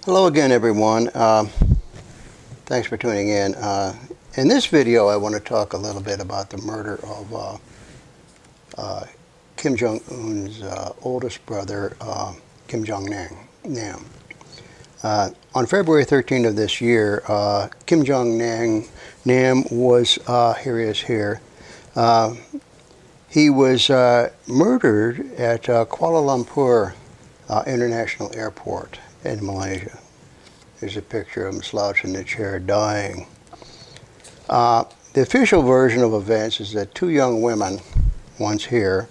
Hello again, everyone. Thanks for tuning in. In this video, I want to talk a little bit about the murder of Kim Jong Un's oldest brother, Kim Jong Nam. On February 13th of this year, Kim Jong Nam was, here he is here, he was murdered at Kuala Lumpur International Airport in Malaysia. There's a picture of him slouched in the chair dying. The official version of events is that two young women, one's here,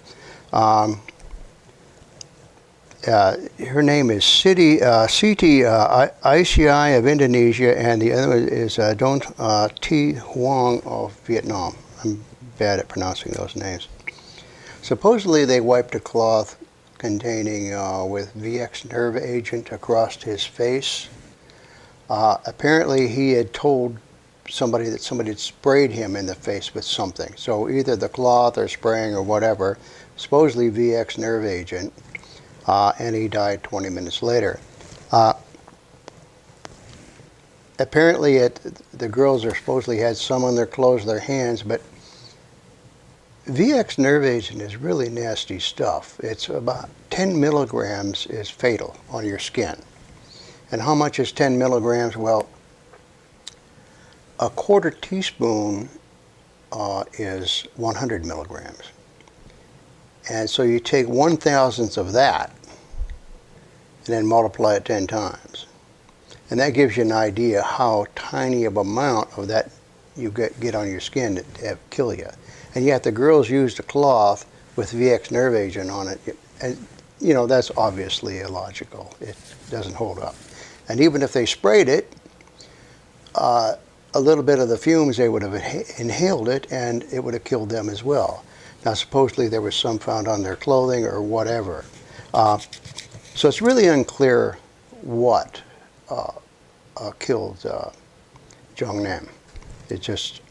her name is Siti Aisyah of Indonesia, and the other is Don T. Huang of Vietnam. I'm bad at pronouncing those names. Supposedly they wiped a cloth containing with VX nerve agent across his face. Apparently he had told somebody that somebody had sprayed him in the face with something. So either the cloth or spraying or whatever, supposedly VX nerve agent, and he died 20 minutes later. Apparently the girls are supposedly had some on their clothes, their hands, but VX nerve agent is really nasty stuff. It's about 10 milligrams is fatal on your skin. And how much is 10 milligrams? Well, a quarter teaspoon is 100 milligrams. And so you take 1/1000th of that and then multiply it 10 times. And that gives you an idea how tiny of amount of that you get on your skin to kill you. And yet the girls used a cloth with VX nerve agent on it. And, you know, that's obviously illogical. It doesn't hold up. And even if they sprayed it, a little bit of the fumes, they would have inhaled it and it would have killed them as well. Now, supposedly there was some found on their clothing or whatever. So it's really unclear what killed Jong Nam. It just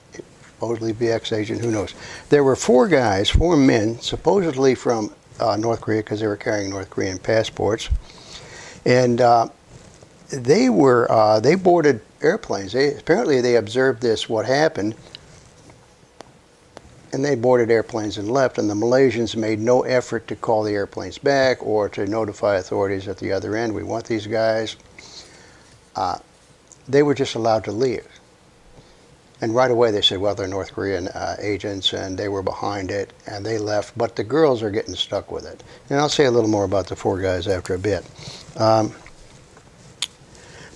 supposedly VX agent, who knows. There were four men, supposedly from North Korea, because they were carrying North Korean passports. And they boarded airplanes. Apparently they observed what happened, and they boarded airplanes and left, and the Malaysians made no effort to call the airplanes back or to notify authorities at the other end, we want these guys. They were just allowed to leave. And right away they said, well, they're North Korean agents, and they were behind it, and they left. But the girls are getting stuck with it. And I'll say a little more about the four guys after a bit.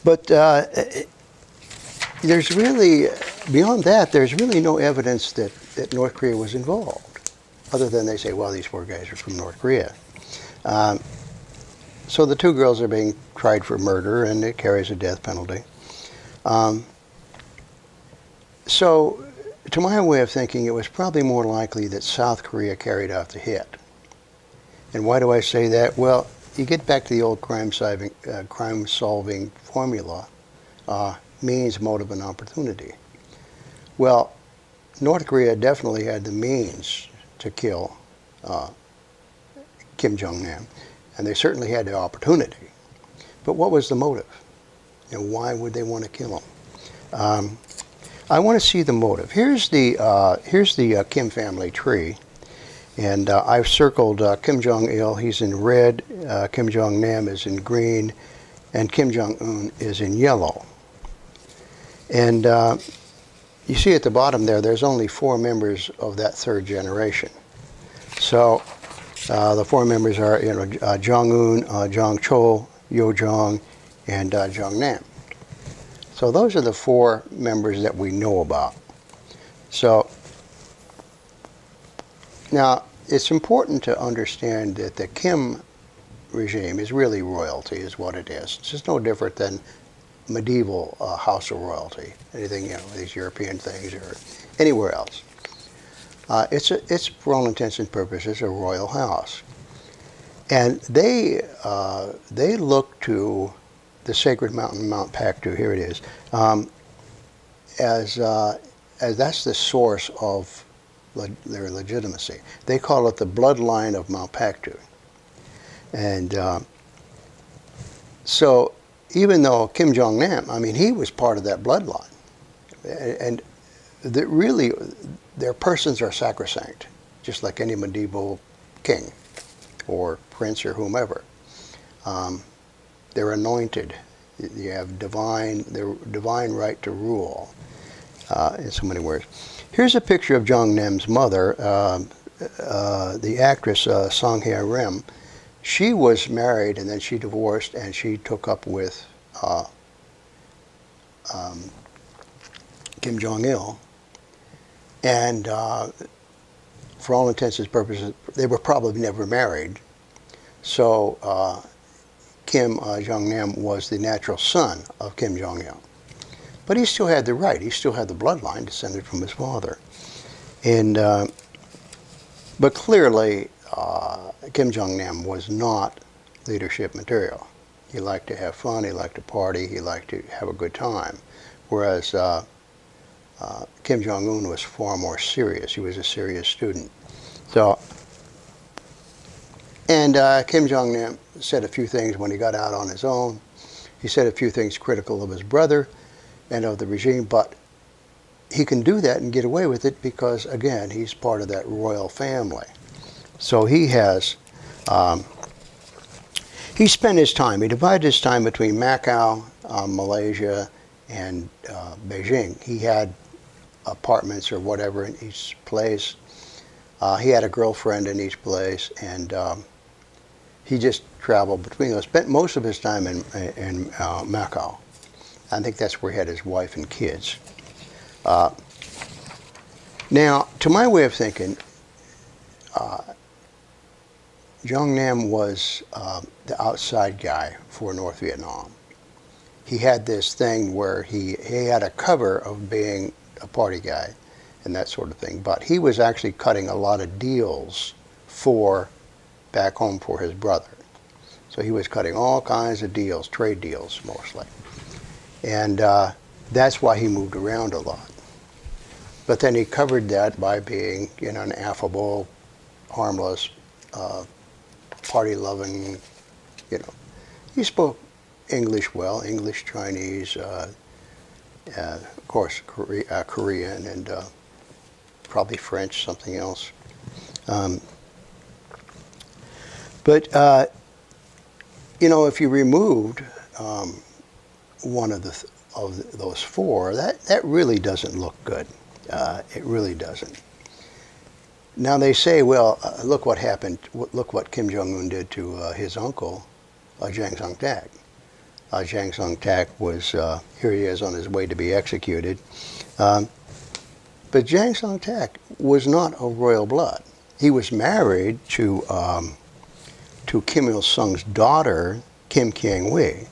But there's really, beyond that, there's really no evidence that North Korea was involved, other than they say, well, these four guys are from North Korea. So the two girls are being tried for murder, and it carries a death penalty. So, to my way of thinking, it was probably more likely that South Korea carried out the hit. And why do I say that? Well, you get back to the old crime-solving formula, means, motive, and opportunity. Well, North Korea definitely had the means to kill Kim Jong Nam, and they certainly had the opportunity. But what was the motive? And why would they want to kill him? I want to see the motive. Here's the Kim family tree, and I've circled Kim Jong-il. He's in red. Kim Jong Nam is in green, and Kim Jong Un is in yellow. And you see at the bottom there's only 4 members of that third generation. So the 4 members are, Jong Un, Jong Chol, Yo Jong, and Jong Nam. So those are the 4 members that we know about. So now it's important to understand that the Kim regime is really royalty, is what it is. It's just no different than medieval house of royalty, anything, these European things or anywhere else. It's for all intents and purposes a royal house, and they look to the sacred mountain, Mount Paktu, here it is, as that's the source of their legitimacy. They call it the bloodline of Mount Paktu. And so even though Kim Jong Nam, I mean, he was part of that bloodline. And really, their persons are sacrosanct, just like any medieval king or prince or whomever. They're anointed. You have their divine right to rule, in so many words. Here's a picture of Jong Nam's mother, the actress Song Hye-rim. She was married and then she divorced and she took up with Kim Jong-il. And for all intents and purposes, they were probably never married. So Kim Jong-nam was the natural son of Kim Jong-il. But he still had the right. He still had the bloodline descended from his father. And but clearly, Kim Jong-nam was not leadership material. He liked to have fun. He liked to party. He liked to have a good time. Whereas Kim Jong-un was far more serious. He was a serious student. So, and Kim Jong-nam said a few things when he got out on his own. He said a few things critical of his brother and of the regime, but he can do that and get away with it because, again, he's part of that royal family. So he has, he spent his time, he divided his time between Macau, Malaysia, and Beijing. He had apartments or whatever in each place. He had a girlfriend in each place, and he just traveled between those. Spent most of his time in Macau. I think that's where he had his wife and kids. Now, to my way of thinking, Jong Nam was the outside guy for North Vietnam. He had this thing where he had a cover of being a party guy and that sort of thing, but he was actually cutting a lot of deals for back home for his brother. So he was cutting all kinds of deals, trade deals mostly. And that's why he moved around a lot. But then he covered that by being, you know, an affable, harmless, party-loving, you know. He spoke English well, English, Chinese, of course, Korean, and probably French, something else. But you know, if you removed one of those four, that really doesn't look good. It really doesn't. Now they say, well, look what happened. Look what Kim Jong Un did to his uncle, Jang Song-tak. Jang Song-tak was here. He is on his way to be executed. But Jang Song-tak was not of royal blood. He was married to Kim Il-sung's daughter, Kim Kiang-wi,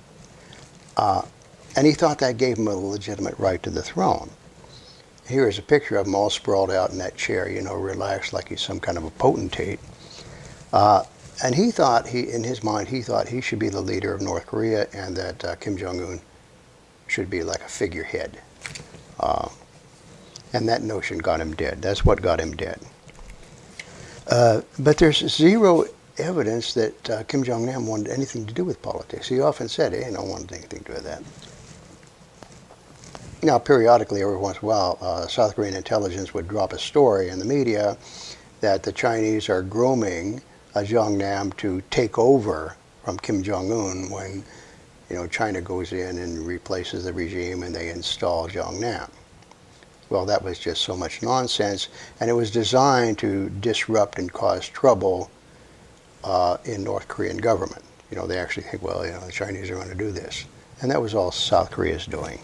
and he thought that gave him a legitimate right to the throne. Here is a picture of him all sprawled out in that chair, you know, relaxed like he's some kind of a potentate. And he thought, in his mind, he thought he should be the leader of North Korea and that Kim Jong-un should be like a figurehead. And that notion got him dead. That's what got him dead. But there's zero evidence that Kim Jong-nam wanted anything to do with politics. He often said, hey, I don't want anything to do with that. Now, periodically, every once in a while, South Korean intelligence would drop a story in the media that the Chinese are grooming Jong Nam to take over from Kim Jong-un when, you know, China goes in and replaces the regime and they install Jong Nam. Well, that was just so much nonsense, and it was designed to disrupt and cause trouble in North Korean government. You know, they actually think, well, you know, the Chinese are going to do this, and that was all South Korea's doing.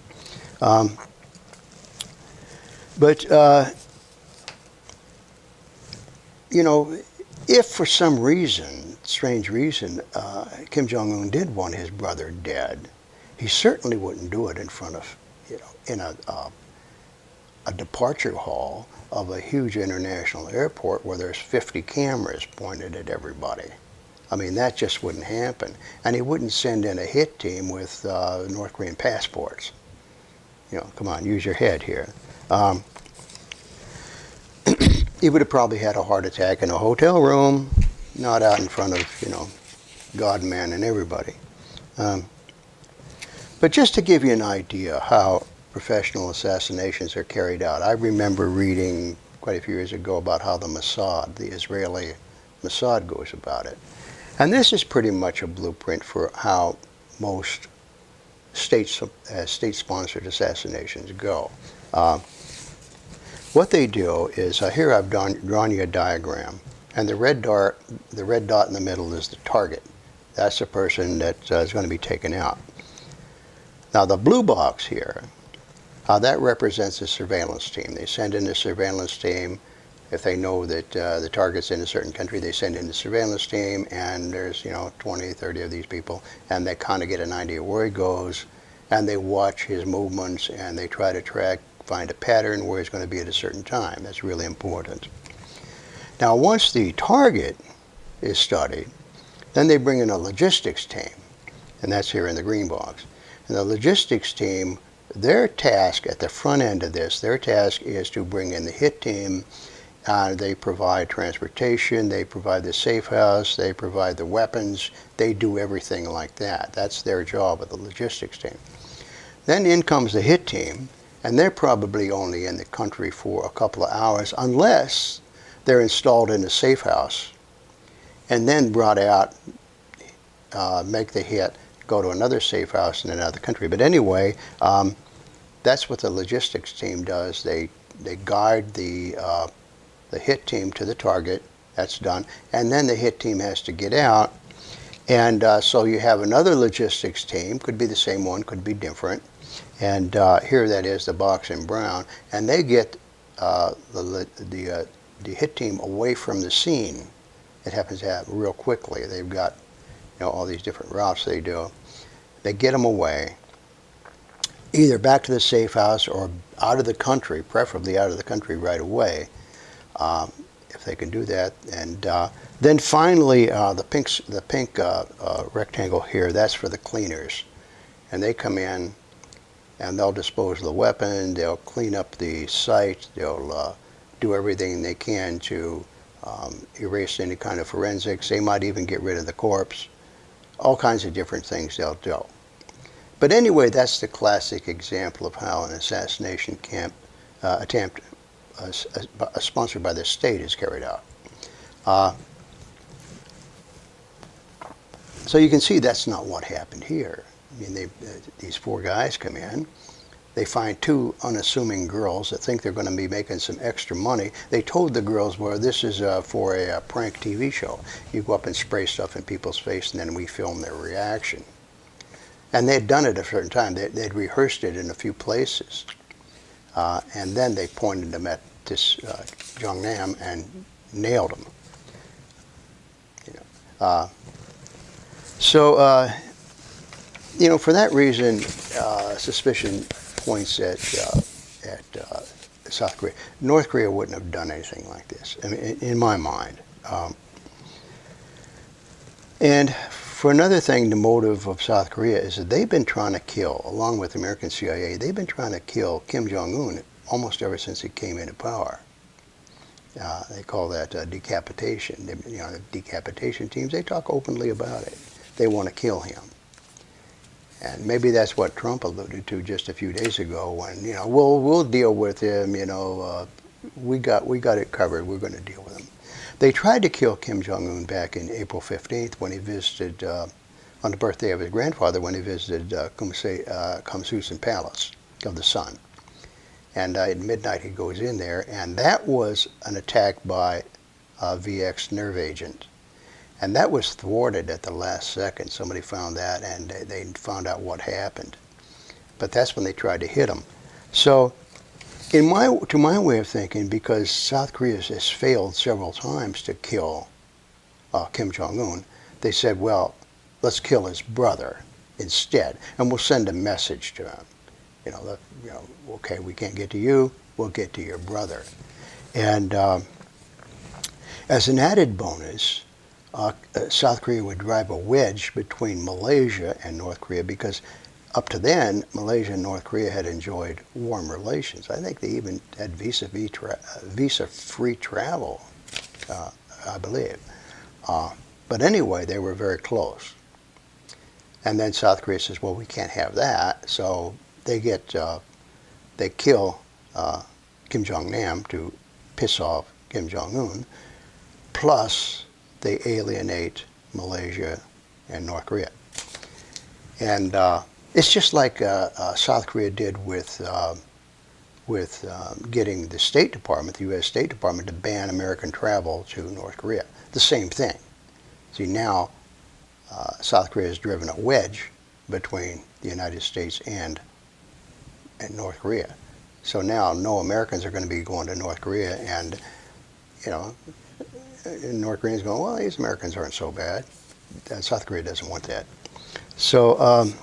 But you know, if for some reason, strange reason, Kim Jong-un did want his brother dead, he certainly wouldn't do it in front of, you know, in a departure hall of a huge international airport where there's 50 cameras pointed at everybody. I mean, that just wouldn't happen. And he wouldn't send in a hit team with North Korean passports. You know, come on, use your head here. He would have probably had a heart attack in a hotel room, not out in front of, you know, God, man, and everybody. But just to give you an idea how professional assassinations are carried out, I remember reading quite a few years ago about how the Mossad, the Israeli Mossad, goes about it. And this is pretty much a blueprint for how most state-sponsored assassinations go. What they do is, here I've drawn you a diagram, and the red dot in the middle is the target. That's the person that is going to be taken out. Now the blue box here, that represents a surveillance team. They send in a surveillance team. If they know that the target's in a certain country, they send in the surveillance team, and there's 20, 30 of these people, and they kind of get an idea where he goes, and they watch his movements, and they try to find a pattern where he's going to be at a certain time. That's really important. Now once the target is studied, then they bring in a logistics team, and that's here in the green box. And the logistics team, their task at the front end of this, their task is to bring in the hit team. They provide transportation, they provide the safe house, they provide the weapons, they do everything like that. That's their job of the logistics team. Then in comes the hit team, and they're probably only in the country for a couple of hours unless they're installed in a safe house and then brought out, make the hit, go to another safe house in another country. But anyway, that's what the logistics team does. They guide the hit team to the target. That's done. And then the hit team has to get out. And so you have another logistics team, could be the same one, could be different. And here that is the box in brown. And they get the hit team away from the scene. It happens to happen real quickly. They've got all these different routes they do. They get them away, either back to the safe house or out of the country, preferably out of the country right away, if they can do that. And then finally, the pink rectangle here, that's for the cleaners. And they come in and they'll dispose of the weapon, they'll clean up the site, they'll do everything they can to erase any kind of forensics. They might even get rid of the corpse. All kinds of different things they'll do. But anyway, that's the classic example of how an assassination attempt sponsored by the state is carried out. So you can see that's not what happened here. I mean, these four guys come in. They find two unassuming girls that think they're going to be making some extra money. They told the girls, well, this is for a prank TV show. You go up and spray stuff in people's face, and then we film their reaction. And they'd done it a certain time. They'd rehearsed it in a few places. And then they pointed them at this Jong Nam and nailed him. For that reason, suspicion points at South Korea. North Korea wouldn't have done anything like this, I mean, in my mind. And for another thing, the motive of South Korea is that they've been trying to kill, along with the American CIA, they've been trying to kill Kim Jong Un almost ever since he came into power. They call that decapitation. The decapitation teams, they talk openly about it. They want to kill him. And maybe that's what Trump alluded to just a few days ago when, we'll deal with him, we got it covered, we're going to deal with him. They tried to kill Kim Jong Un back in April 15th when he visited, on the birthday of his grandfather, when he visited Kumsusan Palace of the Sun. And at midnight he goes in there, and that was an attack by a VX nerve agent. And that was thwarted at the last second. Somebody found that, and they found out what happened. But that's when they tried to hit him. So, to my way of thinking, because South Korea has failed several times to kill Kim Jong Un, they said, well, let's kill his brother instead, and we'll send a message to him. Okay, we can't get to you, we'll get to your brother. And as an added bonus, South Korea would drive a wedge between Malaysia and North Korea, because up to then, Malaysia and North Korea had enjoyed warm relations. I think they even had visa-free travel, I believe. But anyway, they were very close. And then South Korea says, well, we can't have that. So they kill Kim Jong Nam to piss off Kim Jong Un. Plus, they alienate Malaysia and North Korea. And it's just like South Korea did with getting the State Department, the U.S. State Department, to ban American travel to North Korea. The same thing. See, now South Korea has driven a wedge between the United States and North Korea. So now no Americans are going to be going to North Korea, and North Koreans going, well, these Americans aren't so bad. South Korea doesn't want that. So,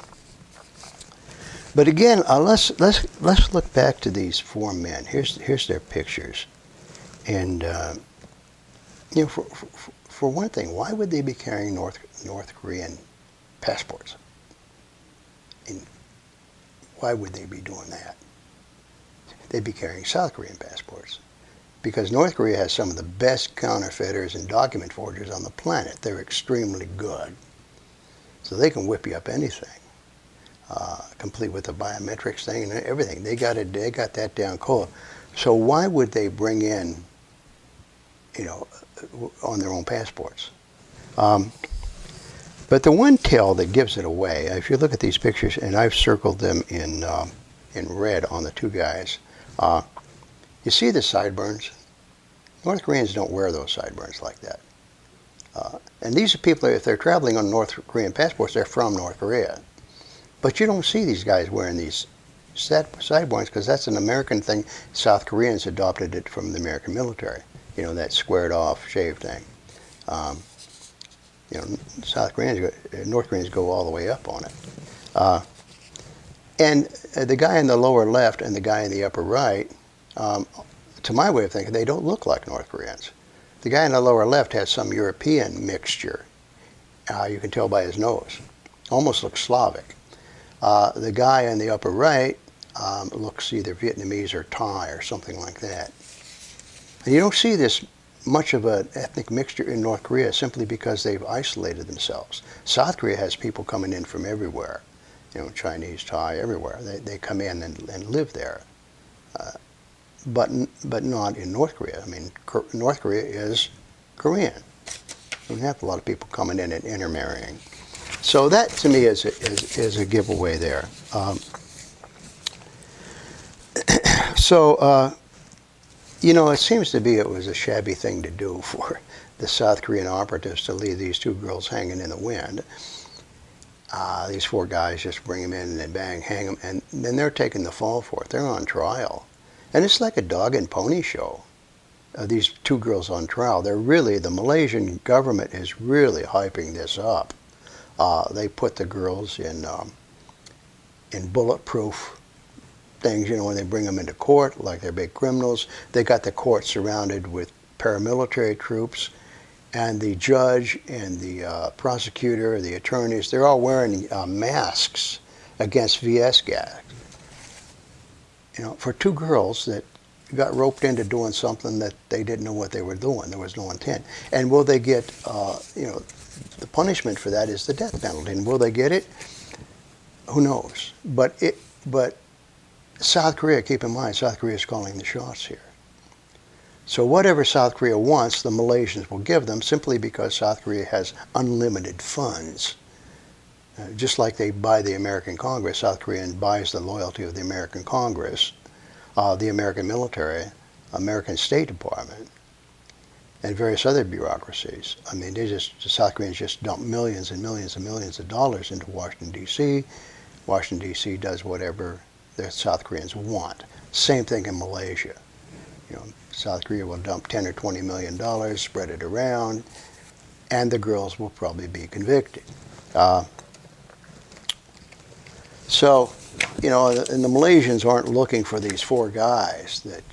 but again, let's look back to these four men. Here's their pictures, and for one thing, why would they be carrying North Korean passports? And why would they be doing that? They'd be carrying South Korean passports, because North Korea has some of the best counterfeiters and document forgers on the planet. They're extremely good, so they can whip you up anything, complete with the biometrics thing and everything. They got that down cold. So why would they bring in, on their own passports? But the one tell that gives it away, if you look at these pictures, and I've circled them in red on the two guys, you see the sideburns? North Koreans don't wear those sideburns like that. And these are people, if they're traveling on North Korean passports, they're from North Korea. But you don't see these guys wearing these sideburns, because that's an American thing. South Koreans adopted it from the American military. That squared off shave thing. North Koreans go all the way up on it. And the guy in the lower left and the guy in the upper right, to my way of thinking, they don't look like North Koreans. The guy in the lower left has some European mixture. You can tell by his nose. Almost looks Slavic. The guy in the upper right looks either Vietnamese or Thai or something like that. And you don't see this much of an ethnic mixture in North Korea simply because they've isolated themselves. South Korea has people coming in from everywhere. Chinese, Thai, everywhere. They come in and live there. But not in North Korea. I mean, North Korea is Korean. We have a lot of people coming in and intermarrying. So that, to me, is a giveaway there. It seems to be it was a shabby thing to do for the South Korean operatives to leave these two girls hanging in the wind. These four guys just bring them in and then bang, hang them, and then they're taking the fall for it. They're on trial. And it's like a dog and pony show. These two girls on trial. The Malaysian government is really hyping this up. They put the girls in bulletproof things, when they bring them into court, like they're big criminals. They got the court surrounded with paramilitary troops, and the judge and the prosecutor, the attorneys, they're all wearing masks against VS gas. For two girls that got roped into doing something that they didn't know what they were doing. There was no intent. And will they get, the punishment for that is the death penalty. And will they get it? Who knows? But South Korea, keep in mind, South Korea is calling the shots here. So whatever South Korea wants, the Malaysians will give them, simply because South Korea has unlimited funds. Just like they buy the American Congress, South Korea buys the loyalty of the American Congress, the American military, American State Department, and various other bureaucracies. I mean, South Koreans just dump millions and millions and millions of dollars into Washington, D.C. Washington, D.C. does whatever the South Koreans want. Same thing in Malaysia. South Korea will dump $10 or $20 million, spread it around, and the girls will probably be convicted. And the Malaysians aren't looking for these four guys that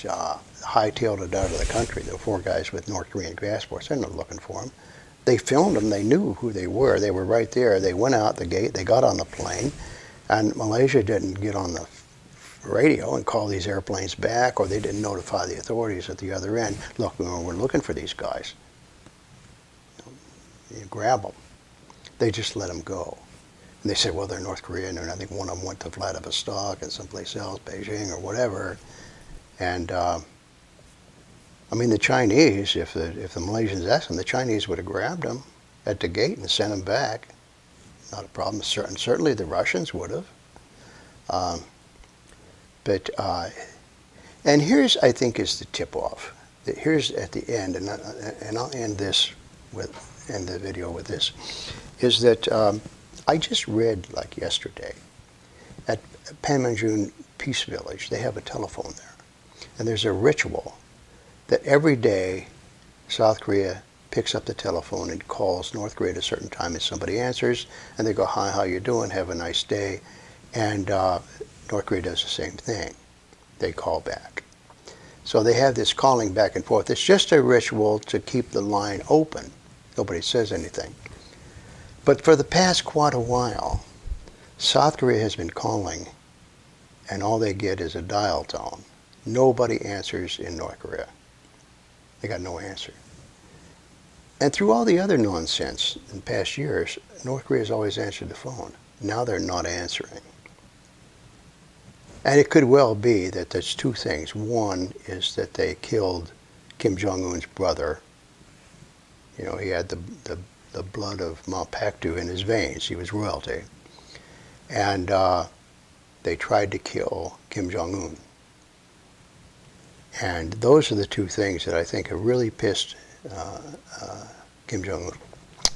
hightailed it out of the country, the four guys with North Korean passports. They're not looking for them. They filmed them. They knew who they were. They were right there. They went out the gate. They got on the plane. And Malaysia didn't get on the radio and call these airplanes back, or they didn't notify the authorities at the other end. Look, we're looking for these guys. You grab them. They just let them go. And they said, well, they're North Korean, and I think one of them went to Vladivostok and someplace else, Beijing or whatever. And I mean, the Chinese, if the Malaysians asked them, the Chinese would have grabbed them at the gate and sent them back. Not a problem. Certainly the Russians would have. And here's, I think, is the tip-off. Here's at the end, and I'll end the video with this, is that I just read, like yesterday, at Panmunjom Peace Village, they have a telephone there. And there's a ritual that every day South Korea picks up the telephone and calls North Korea at a certain time, and somebody answers, and they go, hi, how you doing? Have a nice day. And North Korea does the same thing. They call back. So they have this calling back and forth. It's just a ritual to keep the line open. Nobody says anything. But for the past quite a while, South Korea has been calling, and all they get is a dial tone. Nobody answers in North Korea. They got no answer. And through all the other nonsense in past years, North Korea has always answered the phone. Now they're not answering. And it could well be that there's two things. One is that they killed Kim Jong Un's brother. You know, he had the blood of Mount Paktu in his veins. He was royalty. And they tried to kill Kim Jong Un. And those are the two things that I think have really pissed Kim Jong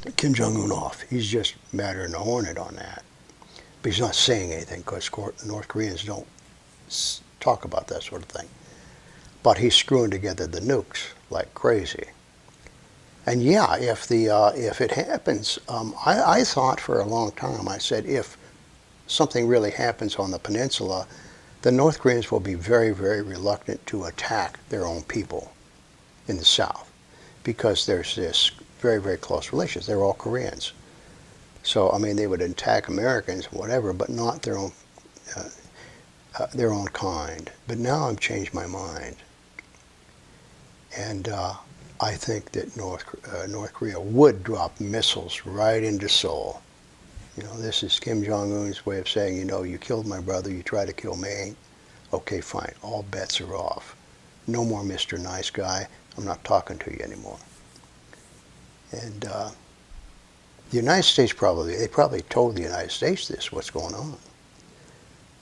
Un off. He's just madder than a hornet on that. But he's not saying anything because North Koreans don't talk about that sort of thing. But he's screwing together the nukes like crazy. And yeah, if it happens, I thought for a long time, I said, if something really happens on the peninsula, the North Koreans will be very, very reluctant to attack their own people in the south, because there's this very, very close relations. They're all Koreans. So, I mean, they would attack Americans, whatever, but not their own kind. But now I've changed my mind. And I think that North Korea would drop missiles right into Seoul. You know, this is Kim Jong-un's way of saying, you know, you killed my brother, you tried to kill me. Okay, fine, all bets are off. No more Mr. Nice Guy. I'm not talking to you anymore. And the United States they probably told the United States what's going on.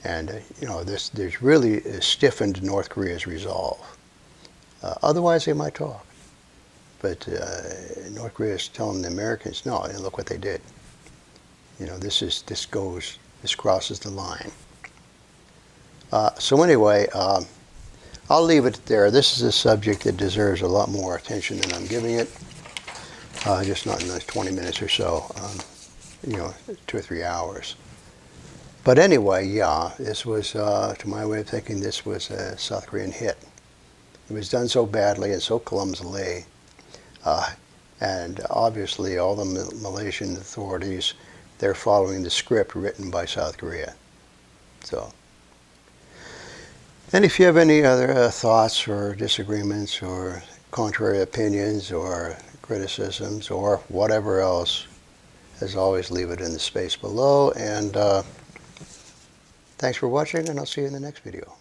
And, you know, there's really stiffened North Korea's resolve. Otherwise, they might talk. But North Korea is telling the Americans, no, and look what they did. You know, this crosses the line. So anyway, I'll leave it there. This is a subject that deserves a lot more attention than I'm giving it. Just not in the 20 minutes or so, you know, 2 or 3 hours. But anyway, yeah, this was, to my way of thinking, this was a South Korean hit. It was done so badly and so clumsily. And obviously all the Malaysian authorities, they're following the script written by South Korea. So, and if you have any other thoughts or disagreements or contrary opinions or criticisms or whatever else, as always, leave it in the space below. And thanks for watching, and I'll see you in the next video.